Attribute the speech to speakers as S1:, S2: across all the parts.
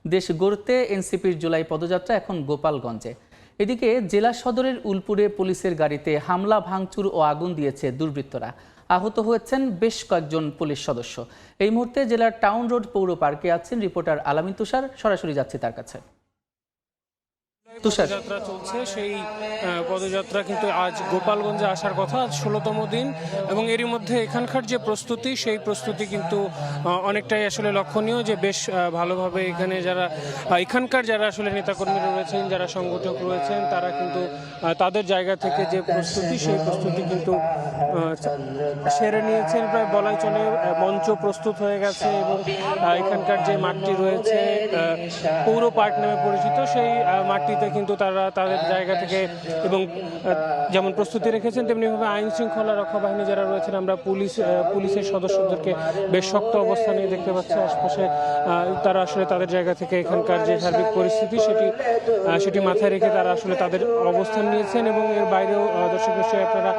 S1: দেশ গড়তে এনসিপির জুলাই পদযাত্রা এখন গোপালগঞ্জে। এদিকে জেলা সদরের উলপুরে পুলিশের গাড়িতে হামলা, ভাঙচুর ও আগুন দিয়েছে দুর্বৃত্তরা। আহত হয়েছেন বেশ কয়েকজন পুলিশ সদস্য। এই মুহূর্তে জেলার টাউন রোড পৌর পার্কে আছেন রিপোর্টার আলামিন তুষার। সরাসরি যাচ্ছে তার কাছে।
S2: পদযাত্রা চলছে, সেই পদযাত্রা কিন্তু আজ গোপালগঞ্জে আসার কথা, আজ 16তম দিন, এবং এরই মধ্যে এখানকার যে প্রস্তুতি, সেই প্রস্তুতি কিন্তু অনেকটাই আসলে লক্ষণীয়, যে বেশ ভালোভাবে এখানে এখানকার যারা আসলে নেতাকর্মীরা রয়েছেন, যারা সংগঠক রয়েছেন, তারা কিন্তু তাদের জায়গা থেকে যে প্রস্তুতি, সেই প্রস্তুতি কিন্তু সেরে নিয়েছেন প্রায় বলাই চলে। মঞ্চ প্রস্তুত হয়ে গেছে এবং এখানকার যে মাঠটি রয়েছে পৌর পার্ক নামে পরিচিত, সেই মাঠটিতে কিন্তু তারা তাদের জায়গা থেকে এবং যেমন প্রস্তুতি রেখেছেন, তেমনিভাবে আইন শৃঙ্খলা রক্ষা বাহিনী যারা রয়েছেন, আমরা পুলিশের সদস্যদেরকে বেশ শক্ত অবস্থানে দেখতে পাচ্ছি আশপাশে। তারা আসলে তাদের জায়গা থেকে এখানকার যে সার্বিক পরিস্থিতি সেটি মাথায় রেখে তারা আসলে তাদের অবস্থান নিয়েছেন। এবং এর বাইরেও দর্শক নিশ্চয়ই আপনারা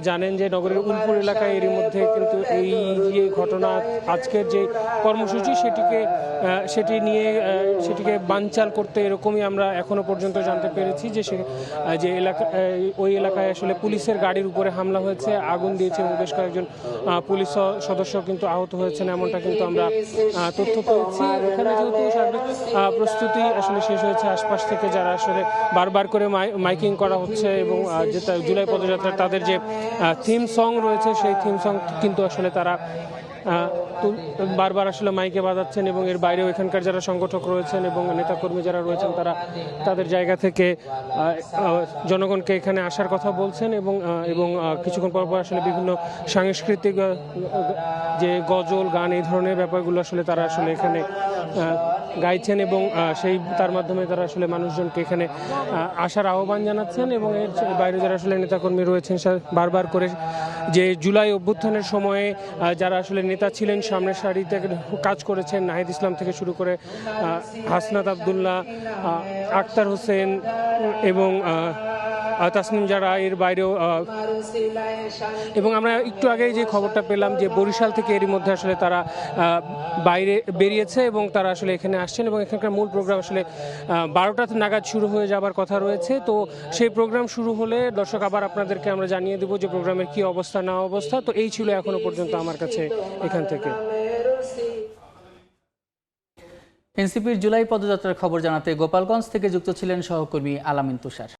S2: জানেন যে নগরের উলপুর এলাকায় এরই মধ্যে কিন্তু এই যে ঘটনা, আজকের যে কর্মসূচি, সেটিকে বানচাল করতে এরকমই আমরা এখনো পর্যন্ত জানতে পেরেছি যে ওই এলাকায় আসলে পুলিশের গাড়ির উপরে হামলা হয়েছে, আগুন দিয়েছে এবং বেশ কয়েকজন পুলিশ সদস্য কিন্তু আহত হয়েছেন, এমনটা কিন্তু আমরা তথ্য পেয়েছি। এখানে যেহেতু সার্বিক প্রস্তুতি আসলে শেষ হয়েছে, আশপাশ থেকে যারা আসলে বারবার করে মাইকিং করা হচ্ছে এবং যে জুলাই পদযাত্রার তাদের যে থিম সং রয়েছে, সেই থিম সং কিন্তু আসলে তারা বারবার আসলে মাইকে বাজাচ্ছেন। এবং এর বাইরেও এখানকার যারা সংগঠক রয়েছেন এবং নেতাকর্মী যারা রয়েছেন, তারা তাদের জায়গা থেকে জনগণকে এখানে আসার কথা বলছেন এবং কিছুক্ষণ পর আসলে বিভিন্ন সাংস্কৃতিক যে গজল, গান, এই ধরনের ব্যাপারগুলো আসলে তারা আসলে এখানে গাইছেন এবং তার মাধ্যমে তারা আসলে মানুষজনকে এখানে আসার আহ্বান জানাচ্ছেন। এবং এর বাইরে যারা আসলে নেতাকর্মী রয়েছেন, বারবার করে যে জুলাই অভ্যুত্থানের সময়ে যারা আসলে নেতা ছিলেন, সামনের সারিতে কাজ করেছেন, নাহিদ ইসলাম থেকে শুরু করে হাসনাত আবদুল্লাহ, আক্তার হোসেন এবং তাসনিম, যারা এর বাইরেও, এবং আমরা একটু আগেই যে খবরটা পেলাম যে বরিশাল থেকে এরই মধ্যে আসলে তারা বাইরে বেরিয়েছে এবং তারা আসলে এখানে আসছেন। এবং এখানকার মূল প্রোগ্রাম আসলে 12টা নাগাদ শুরু হয়ে যাবার কথা রয়েছে। তো সেই প্রোগ্রাম শুরু হলে দর্শক আবার আপনাদেরকে আমরা জানিয়ে দেবো যে প্রোগ্রামের কি অবস্থা না অবস্থা। তো এই ছিল এখনো পর্যন্ত আমার কাছে এখান থেকে।
S1: এনসিপির জুলাই পদযাত্রার খবর জানাতে গোপালগঞ্জ থেকে যুক্ত ছিলেন সহকর্মী আলামিন তুষার।